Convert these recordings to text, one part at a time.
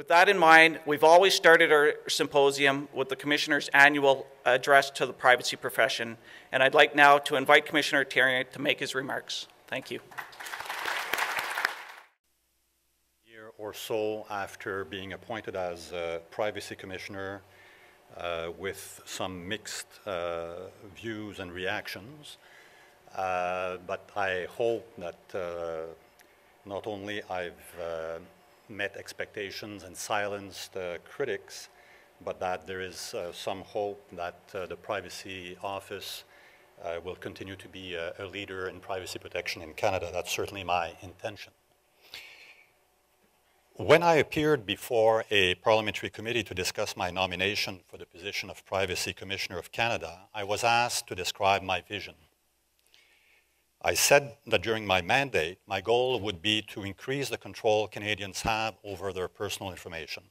With that in mind, we've always started our symposium with the Commissioner's annual address to the privacy profession, and I'd like now to invite Commissioner Therrien to make his remarks. Thank you. A year or so after being appointed as Privacy Commissioner, with some mixed views and reactions, but I hope that not only I've met expectations and silenced critics, but that there is some hope that the Privacy Office will continue to be a leader in privacy protection in Canada. That's certainly my intention. When I appeared before a parliamentary committee to discuss my nomination for the position of Privacy Commissioner of Canada, I was asked to describe my vision. I said that during my mandate, my goal would be to increase the control Canadians have over their personal information.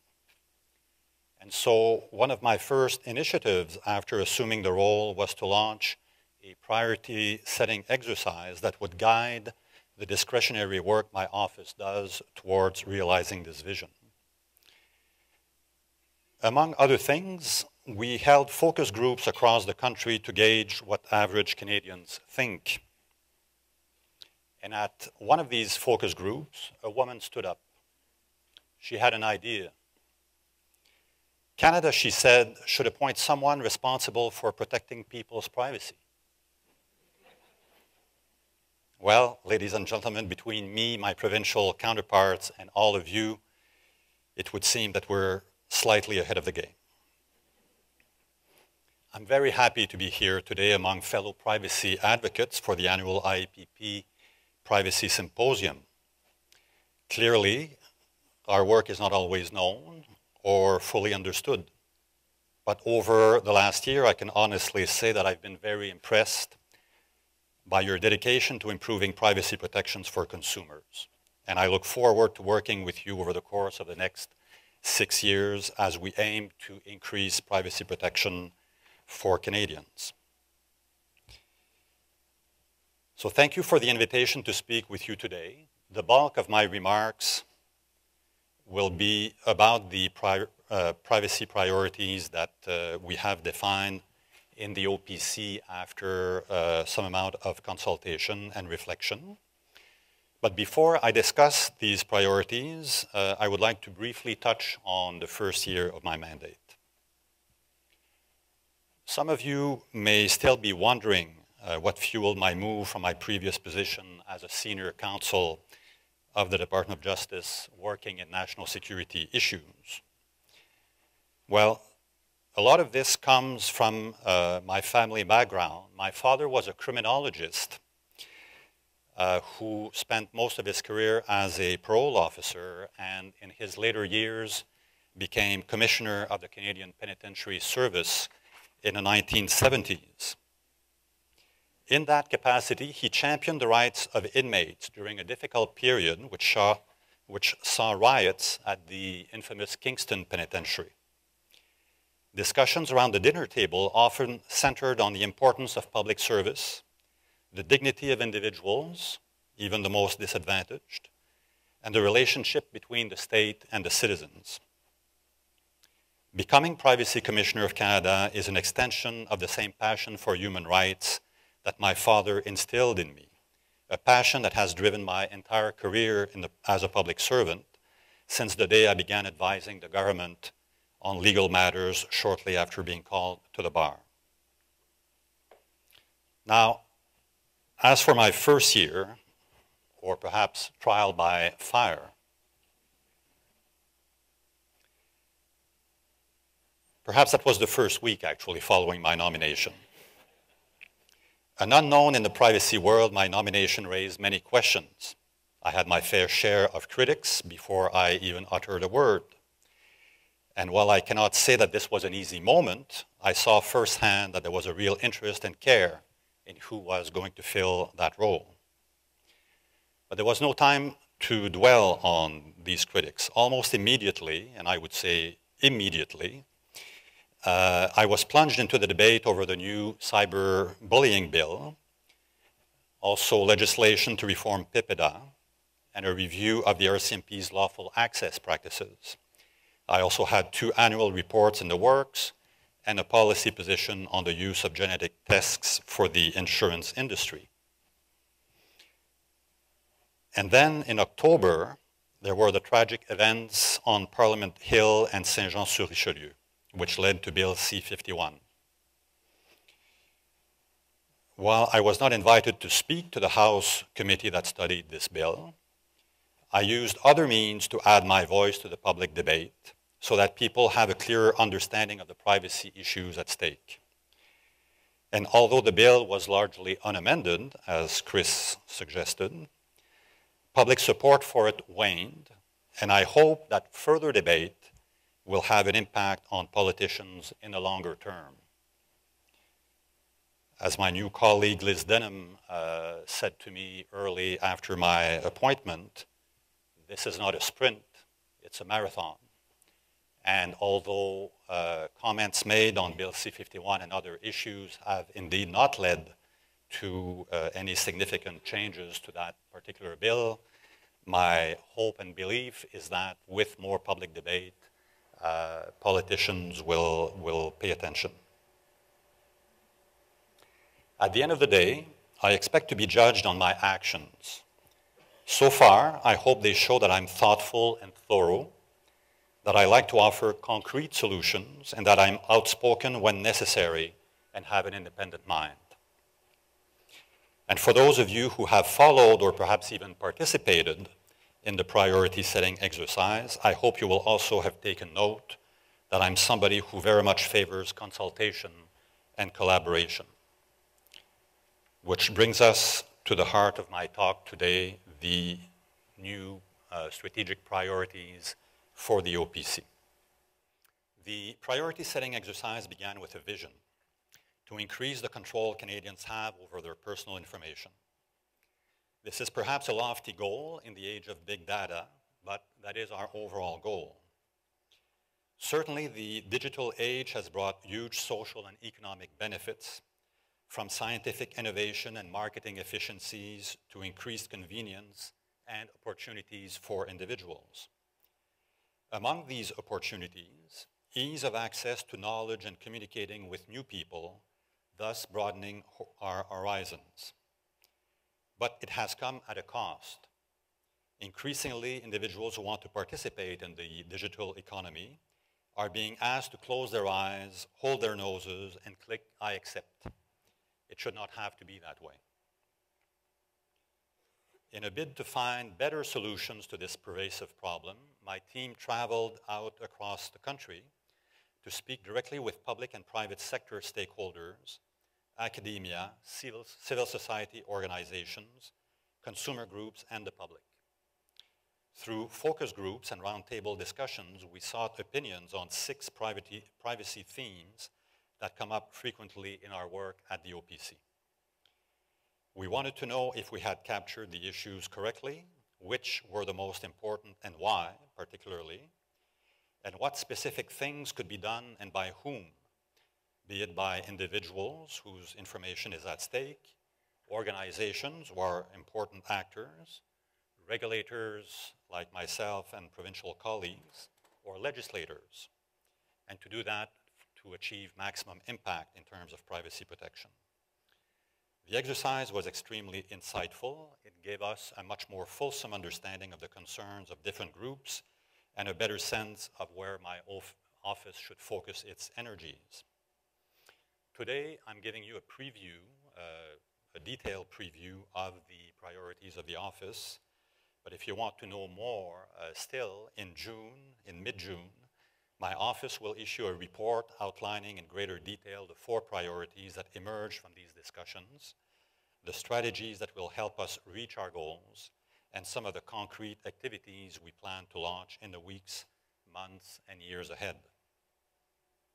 And so one of my first initiatives after assuming the role was to launch a priority-setting exercise that would guide the discretionary work my office does towards realizing this vision. Among other things, we held focus groups across the country to gauge what average Canadians think. And at one of these focus groups, a woman stood up. She had an idea. Canada, she said, should appoint someone responsible for protecting people's privacy. Well, ladies and gentlemen, between me, my provincial counterparts, and all of you, it would seem that we're slightly ahead of the game. I'm very happy to be here today among fellow privacy advocates for the annual IAPP Privacy Symposium. Clearly, our work is not always known or fully understood. But over the last year, I can honestly say that I've been very impressed by your dedication to improving privacy protections for consumers. And I look forward to working with you over the course of the next 6 years as we aim to increase privacy protection for Canadians. So thank you for the invitation to speak with you today. The bulk of my remarks will be about the privacy priorities that we have defined in the OPC after some amount of consultation and reflection. But before I discuss these priorities, I would like to briefly touch on the first year of my mandate. Some of you may still be wondering what fueled my move from my previous position as a senior counsel of the Department of Justice working in national security issues. Well, a lot of this comes from my family background. My father was a criminologist who spent most of his career as a parole officer, and in his later years became Commissioner of the Canadian Penitentiary Service in the 1970s. In that capacity, he championed the rights of inmates during a difficult period which saw riots at the infamous Kingston Penitentiary. Discussions around the dinner table often centered on the importance of public service, the dignity of individuals, even the most disadvantaged, and the relationship between the state and the citizens. Becoming Privacy Commissioner of Canada is an extension of the same passion for human rights that my father instilled in me, a passion that has driven my entire career as a public servant since the day I began advising the government on legal matters shortly after being called to the bar. Now, as for my first year, or perhaps trial by fire, perhaps that was the first week actually following my nomination. An unknown in the privacy world, my nomination raised many questions. I had my fair share of critics before I even uttered a word. And while I cannot say that this was an easy moment, I saw firsthand that there was a real interest and care in who was going to fill that role. But there was no time to dwell on these critics. Almost immediately, and I would say immediately, I was plunged into the debate over the new cyberbullying bill, also legislation to reform PIPEDA, and a review of the RCMP's lawful access practices. I also had 2 annual reports in the works and a policy position on the use of genetic tests for the insurance industry. And then in October, there were the tragic events on Parliament Hill and Saint-Jean-sur-Richelieu, which led to Bill C-51. While I was not invited to speak to the House committee that studied this bill, I used other means to add my voice to the public debate so that people have a clearer understanding of the privacy issues at stake. And although the bill was largely unamended, as Chris suggested, public support for it waned, and I hope that further debate will have an impact on politicians in the longer term. As my new colleague Liz Denham said to me early after my appointment, this is not a sprint, it's a marathon. And although comments made on Bill C-51 and other issues have indeed not led to any significant changes to that particular bill, my hope and belief is that with more public debate, politicians will pay attention. At the end of the day, I expect to be judged on my actions. So far, I hope they show that I'm thoughtful and thorough, that I like to offer concrete solutions, and that I'm outspoken when necessary and have an independent mind. And for those of you who have followed or perhaps even participated in the priority setting exercise, I hope you will also have taken note that I'm somebody who very much favors consultation and collaboration. Which brings us to the heart of my talk today, the new strategic priorities for the OPC. The priority setting exercise began with a vision to increase the control Canadians have over their personal information. This is perhaps a lofty goal in the age of big data, but that is our overall goal. Certainly, the digital age has brought huge social and economic benefits, from scientific innovation and marketing efficiencies to increased convenience and opportunities for individuals. Among these opportunities, ease of access to knowledge and communicating with new people, thus broadening our horizons. But it has come at a cost. Increasingly, individuals who want to participate in the digital economy are being asked to close their eyes, hold their noses, and click "I accept." It should not have to be that way. In a bid to find better solutions to this pervasive problem, my team traveled out across the country to speak directly with public and private sector stakeholders, academia, civil society organizations, consumer groups, and the public. Through focus groups and roundtable discussions, we sought opinions on 6 privacy themes that come up frequently in our work at the OPC. We wanted to know if we had captured the issues correctly, which were the most important and why, particularly, and what specific things could be done and by whom, be it by individuals whose information is at stake, organizations who are important actors, regulators like myself and provincial colleagues, or legislators, and to do that to achieve maximum impact in terms of privacy protection. The exercise was extremely insightful. It gave us a much more fulsome understanding of the concerns of different groups and a better sense of where my office should focus its energies. Today, I'm giving you a preview, a detailed preview of the priorities of the office. But if you want to know more, still in mid-June, my office will issue a report outlining in greater detail the 4 priorities that emerge from these discussions, the strategies that will help us reach our goals, and some of the concrete activities we plan to launch in the weeks, months, and years ahead.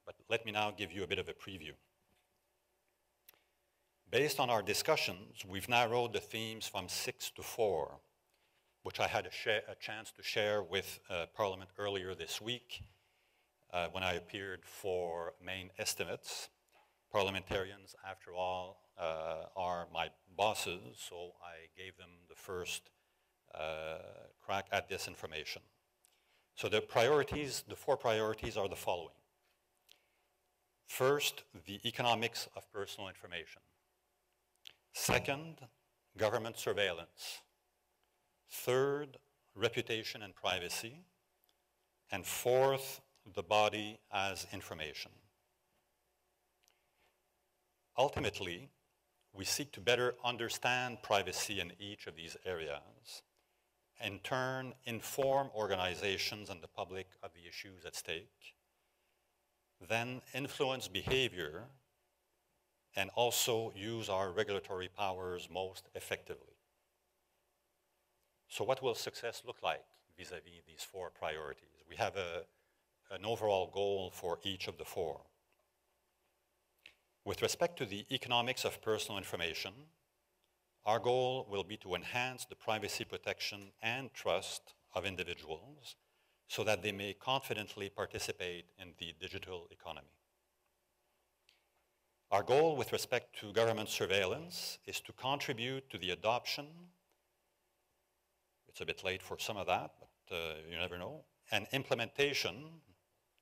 But let me now give you a bit of a preview. Based on our discussions, we've narrowed the themes from 6 to 4, which I had a chance to share with Parliament earlier this week. When I appeared for main estimates. Parliamentarians, after all, are my bosses, so I gave them the first crack at this information. So the four priorities are the following. First, the economics of personal information. Second, government surveillance. Third, reputation and privacy. And fourth, the body as information. Ultimately, we seek to better understand privacy in each of these areas, in turn, inform organizations and the public of the issues at stake, then influence behavior, and also use our regulatory powers most effectively. So what will success look like vis-à-vis these four priorities? We have an overall goal for each of the four. With respect to the economics of personal information, our goal will be to enhance the privacy protection and trust of individuals so that they may confidently participate in the digital economy. Our goal with respect to government surveillance is to contribute to the adoption, it's a bit late for some of that, but you never know, and implementation,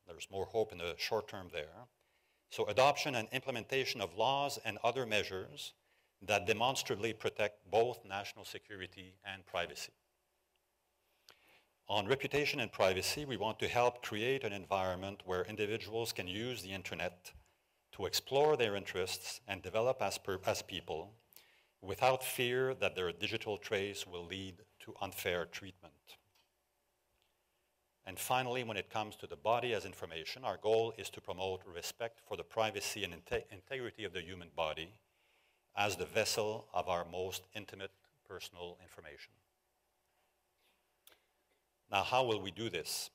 there's more hope in the short term there, so adoption and implementation of laws and other measures that demonstrably protect both national security and privacy. On reputation and privacy, we want to help create an environment where individuals can use the internet to explore their interests and develop as people without fear that their digital trace will lead to unfair treatment. And finally, when it comes to the body as information, our goal is to promote respect for the privacy and integrity of the human body as the vessel of our most intimate personal information. Now, how will we do this?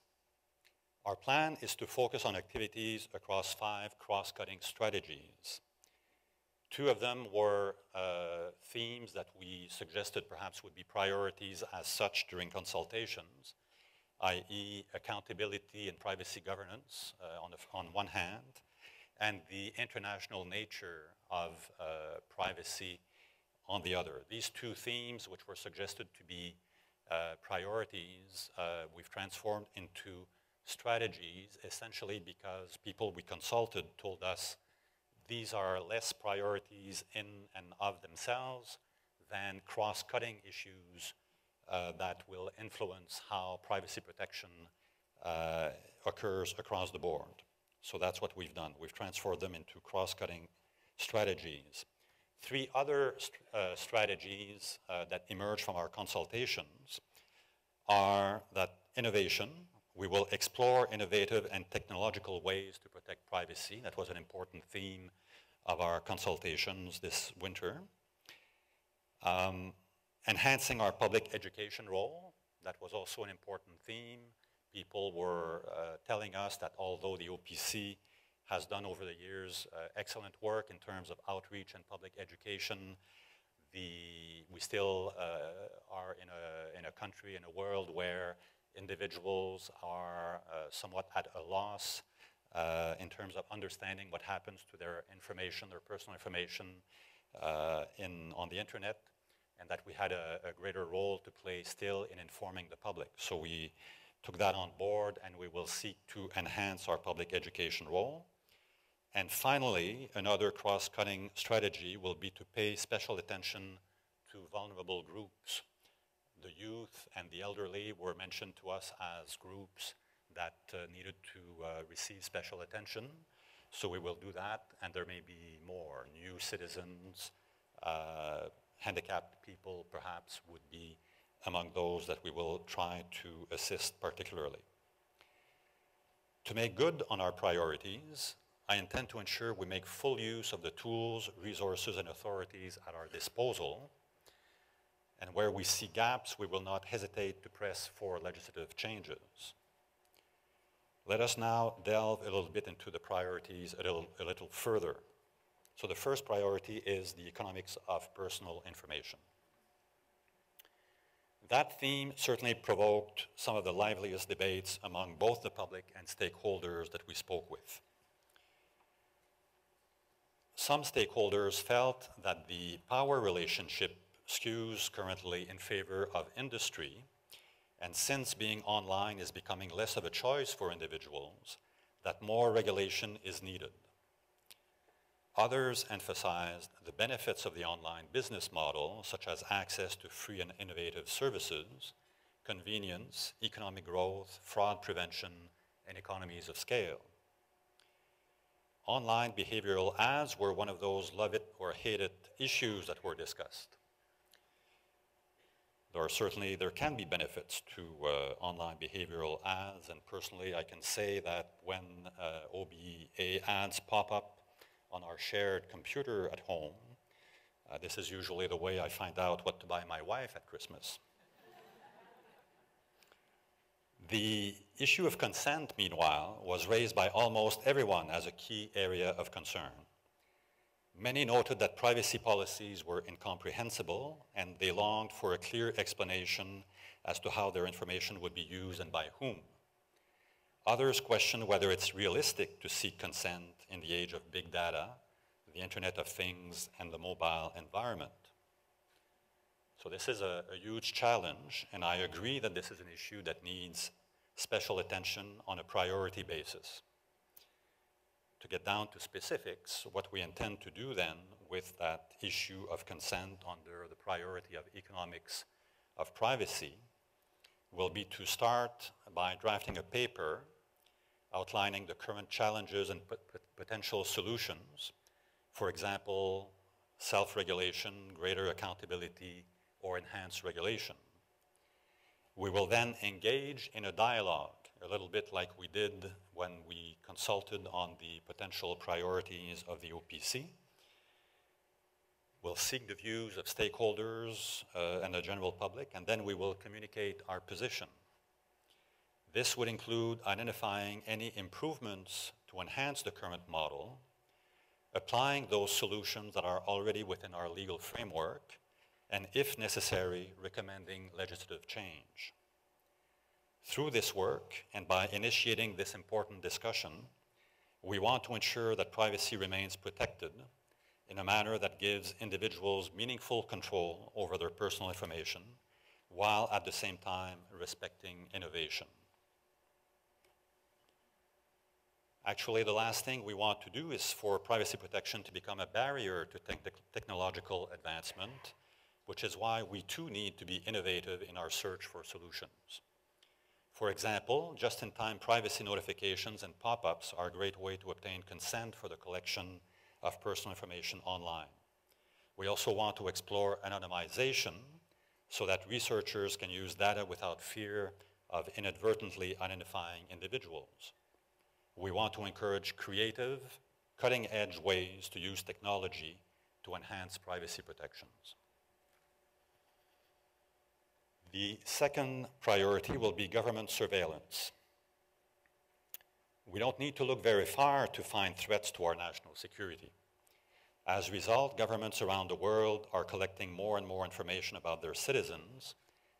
Our plan is to focus on activities across 5 cross-cutting strategies. 2 of them were themes that we suggested perhaps would be priorities as such during consultations, i.e. accountability and privacy governance on one hand, and the international nature of privacy on the other. These 2 themes, which were suggested to be priorities, we've transformed into strategies, essentially because people we consulted told us these are less priorities in and of themselves than cross-cutting issues that will influence how privacy protection occurs across the board. So that's what we've done. We've transformed them into cross-cutting strategies. 3 other strategies that emerge from our consultations are that innovation. We will explore innovative and technological ways to protect privacy. That was an important theme of our consultations this winter. Enhancing our public education role. That was also an important theme. People were telling us that although the OPC has done over the years excellent work in terms of outreach and public education, we still are in a country, in a world where individuals are somewhat at a loss in terms of understanding what happens to their information, their personal information on the internet, and that we had a greater role to play still in informing the public. So we took that on board, and we will seek to enhance our public education role. And finally, another cross-cutting strategy will be to pay special attention to vulnerable groups. The youth and the elderly were mentioned to us as groups that needed to receive special attention. So we will do that, and there may be more. New citizens, handicapped people perhaps would be among those that we will try to assist particularly. To make good on our priorities, I intend to ensure we make full use of the tools, resources, and authorities at our disposal. And where we see gaps, we will not hesitate to press for legislative changes. Let us now delve a little bit into the priorities a little further. So the first priority is the economics of personal information. That theme certainly provoked some of the liveliest debates among both the public and stakeholders that we spoke with. Some stakeholders felt that the power relationship skews currently in favor of industry, And since being online is becoming less of a choice for individuals, that more regulation is needed. Others emphasized the benefits of the online business model, such as access to free and innovative services, convenience, economic growth, fraud prevention, and economies of scale. Online behavioral ads were one of those love it or hate it issues that were discussed. There can be benefits to online behavioral ads, and personally I can say that when OBA ads pop up on our shared computer at home, this is usually the way I find out what to buy my wife at Christmas. The issue of consent, meanwhile, was raised by almost everyone as a key area of concern. Many noted that privacy policies were incomprehensible, and they longed for a clear explanation as to how their information would be used and by whom. Others questioned whether it's realistic to seek consent in the age of big data, the Internet of Things, and the mobile environment. So this is a huge challenge, and I agree that this is an issue that needs special attention on a priority basis. To get down to specifics, what we intend to do then with that issue of consent under the priority of economics of privacy will be to start by drafting a paper outlining the current challenges and potential solutions. For example, self-regulation, greater accountability, or enhanced regulation. We will then engage in a dialogue, a little bit like we did when we consulted on the potential priorities of the OPC. We'll seek the views of stakeholders and the general public, and then we will communicate our position. This would include identifying any improvements to enhance the current model, applying those solutions that are already within our legal framework, and if necessary, recommending legislative change. Through this work, and by initiating this important discussion, we want to ensure that privacy remains protected in a manner that gives individuals meaningful control over their personal information, while at the same time respecting innovation. Actually, the last thing we want to do is for privacy protection to become a barrier to technological advancement, which is why we too need to be innovative in our search for solutions. For example, just-in-time privacy notifications and pop-ups are a great way to obtain consent for the collection of personal information online. We also want to explore anonymization so that researchers can use data without fear of inadvertently identifying individuals. We want to encourage creative, cutting-edge ways to use technology to enhance privacy protections. The second priority will be government surveillance. We don't need to look very far to find threats to our national security. As a result, governments around the world are collecting more and more information about their citizens,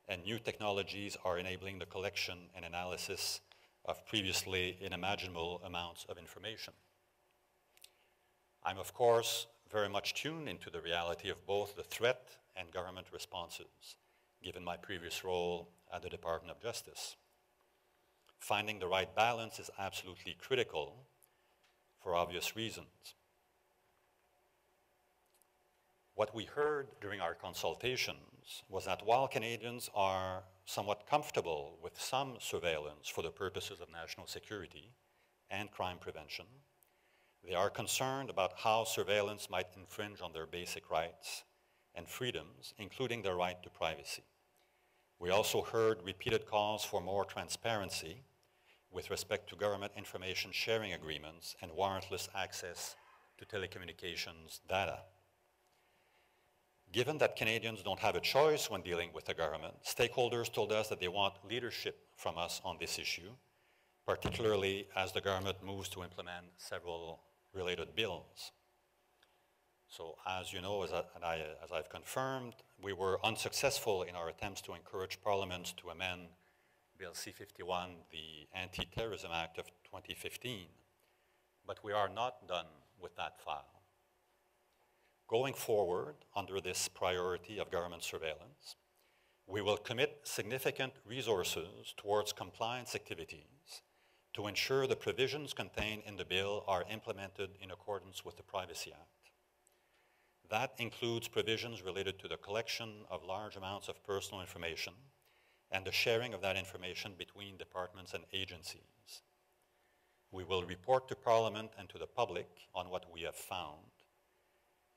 and new technologies are enabling the collection and analysis of previously unimaginable amounts of information. I'm, of course, very much tuned into the reality of both the threat and government responses, given my previous role at the Department of Justice. Finding the right balance is absolutely critical for obvious reasons. What we heard during our consultations was that while Canadians are somewhat comfortable with some surveillance for the purposes of national security and crime prevention, they are concerned about how surveillance might infringe on their basic rights and freedoms, including their right to privacy. We also heard repeated calls for more transparency with respect to government information sharing agreements and warrantless access to telecommunications data. Given that Canadians don't have a choice when dealing with the government, stakeholders told us that they want leadership from us on this issue, particularly as the government moves to implement several related bills. So as you know, as I've confirmed, we were unsuccessful in our attempts to encourage Parliament to amend Bill C-51, the Anti-Terrorism Act of 2015. But we are not done with that file. Going forward, under this priority of government surveillance, We will commit significant resources towards compliance activities to ensure the provisions contained in the bill are implemented in accordance with the Privacy Act. That includes provisions related to the collection of large amounts of personal information and the sharing of that information between departments and agencies. We will report to Parliament and to the public on what we have found,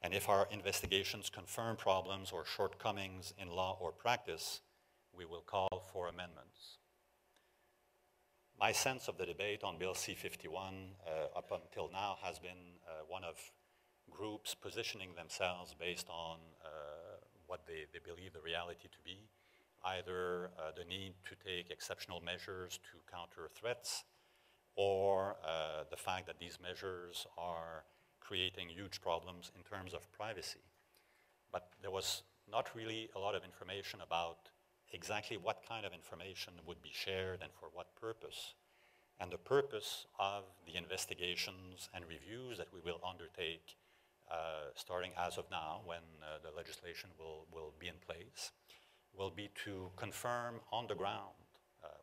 and if our investigations confirm problems or shortcomings in law or practice, we will call for amendments. My sense of the debate on Bill C-51 up until now has been one of groups positioning themselves based on what they believe the reality to be, either the need to take exceptional measures to counter threats, or the fact that these measures are creating huge problems in terms of privacy. But there was not really a lot of information about exactly what kind of information would be shared and for what purpose. And the purpose of the investigations and reviews that we will undertake starting as of now, when the legislation will be in place, will be to confirm on the ground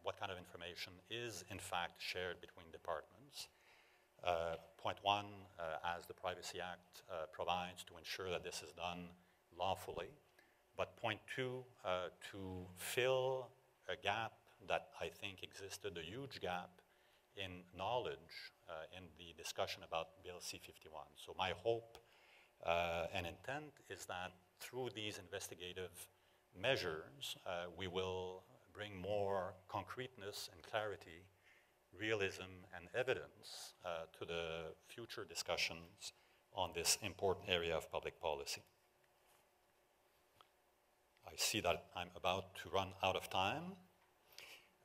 what kind of information is in fact shared between departments. Point one, as the Privacy Act provides, to ensure that this is done lawfully. But point two, to fill a gap that I think existed, a huge gap in knowledge in the discussion about Bill C-51. So my hope and intent is that through these investigative measures, we will bring more concreteness and clarity, realism and evidence to the future discussions on this important area of public policy. I see that I'm about to run out of time.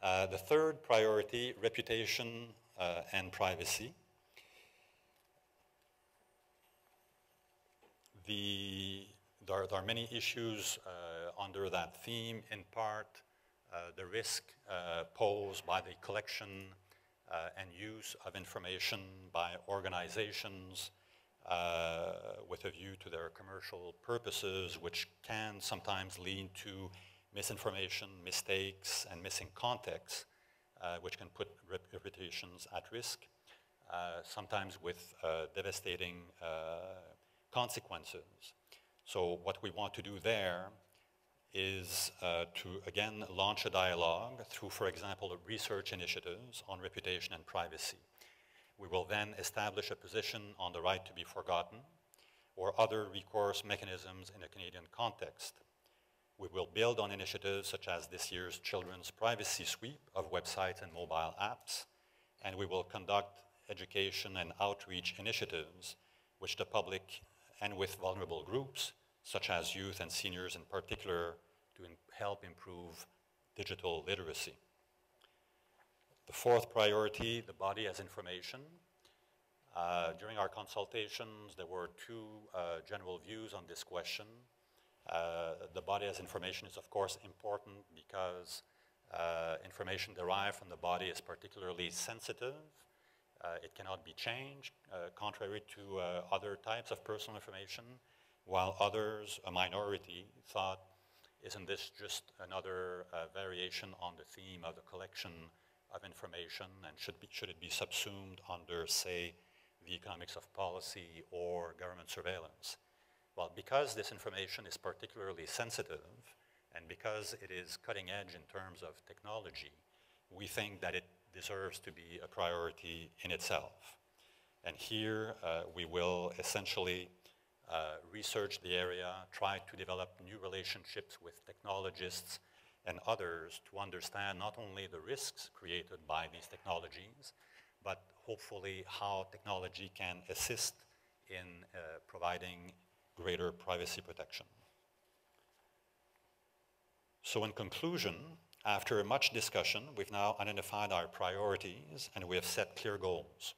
The third priority, reputation and privacy. There are many issues under that theme, in part the risk posed by the collection and use of information by organizations with a view to their commercial purposes, which can sometimes lead to misinformation, mistakes, and missing context, which can put reputations at risk, sometimes with devastating consequences. So what we want to do there is to, again, launch a dialogue through, for example, research initiatives on reputation and privacy. We will then establish a position on the right to be forgotten or other recourse mechanisms in a Canadian context. We will build on initiatives such as this year's Children's Privacy Sweep of websites and mobile apps, and we will conduct education and outreach initiatives which the public and with vulnerable groups, such as youth and seniors in particular, to help improve digital literacy. The fourth priority, the body as information. During our consultations, there were two general views on this question. The body as information is, of course, important because information derived from the body is particularly sensitive. It cannot be changed, contrary to other types of personal information, while others, a minority, thought, isn't this just another variation on the theme of the collection of information, and should it be subsumed under, say, the economics of policy or government surveillance? Well, because this information is particularly sensitive, and because it is cutting edge in terms of technology, we think that it deserves to be a priority in itself. And here we will essentially research the area, try to develop new relationships with technologists and others to understand not only the risks created by these technologies, but hopefully how technology can assist in providing greater privacy protection. So in conclusion, after much discussion, we've now identified our priorities and we have set clear goals.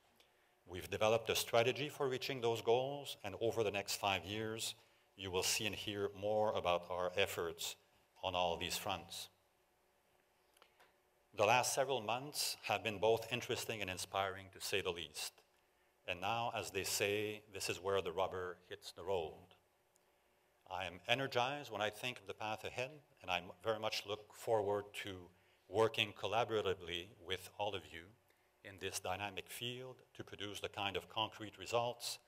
We've developed a strategy for reaching those goals, and over the next 5 years, you will see and hear more about our efforts on all these fronts. The last several months have been both interesting and inspiring, to say the least. And now, as they say, this is where the rubber hits the road. I am energized when I think of the path ahead, and I very much look forward to working collaboratively with all of you in this dynamic field to produce the kind of concrete results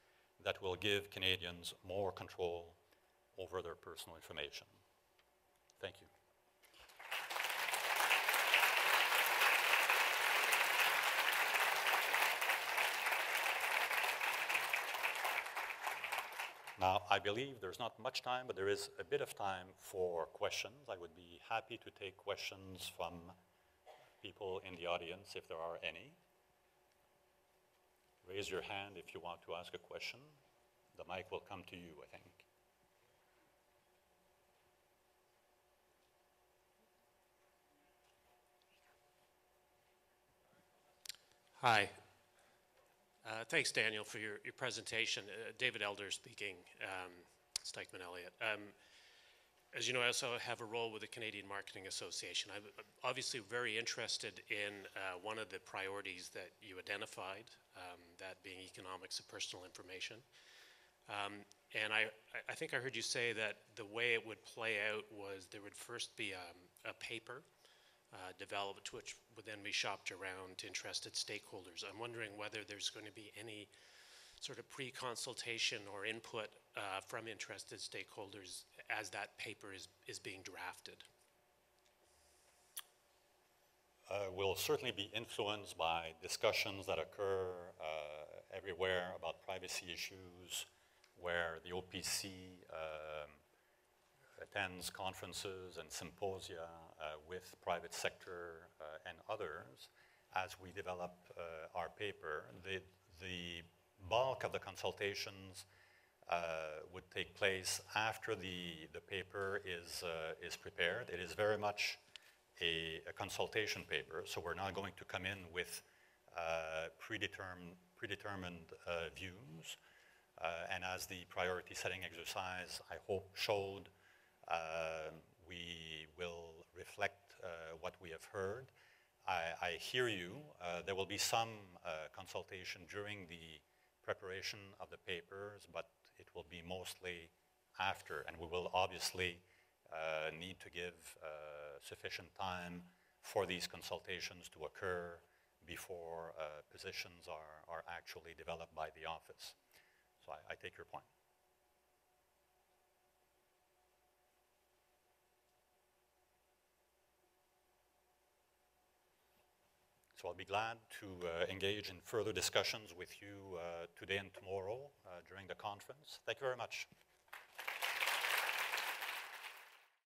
that will give Canadians more control over their personal information. Thank you. Now, I believe there's not much time, but there is a bit of time for questions. I would be happy to take questions from people in the audience if there are any. Raise your hand if you want to ask a question. The mic will come to you, I think. Hi. Thanks, Daniel, for your presentation. David Elder speaking, Stikeman Elliott. As you know, I also have a role with the Canadian Marketing Association. I'm obviously very interested in one of the priorities that you identified, that being economics of personal information. And I think I heard you say that the way it would play out was there would first be a paper developed, which would then be shopped around to interested stakeholders. I'm wondering whether there's going to be any sort of pre-consultation or input from interested stakeholders as that paper is being drafted. Will certainly be influenced by discussions that occur everywhere about privacy issues, where the OPC attends conferences and symposia with private sector and others as we develop our paper. The bulk of the consultations would take place after the paper is prepared. It is very much a consultation paper, so we're not going to come in with predetermined views. And as the priority setting exercise, I hope, showed, we will reflect what we have heard. I hear you. There will be some consultation during the preparation of the papers, but it will be mostly after, and we will obviously need to give sufficient time for these consultations to occur before positions are actually developed by the office. So I take your point. So I'll be glad to engage in further discussions with you today and tomorrow during the conference. Thank you very much.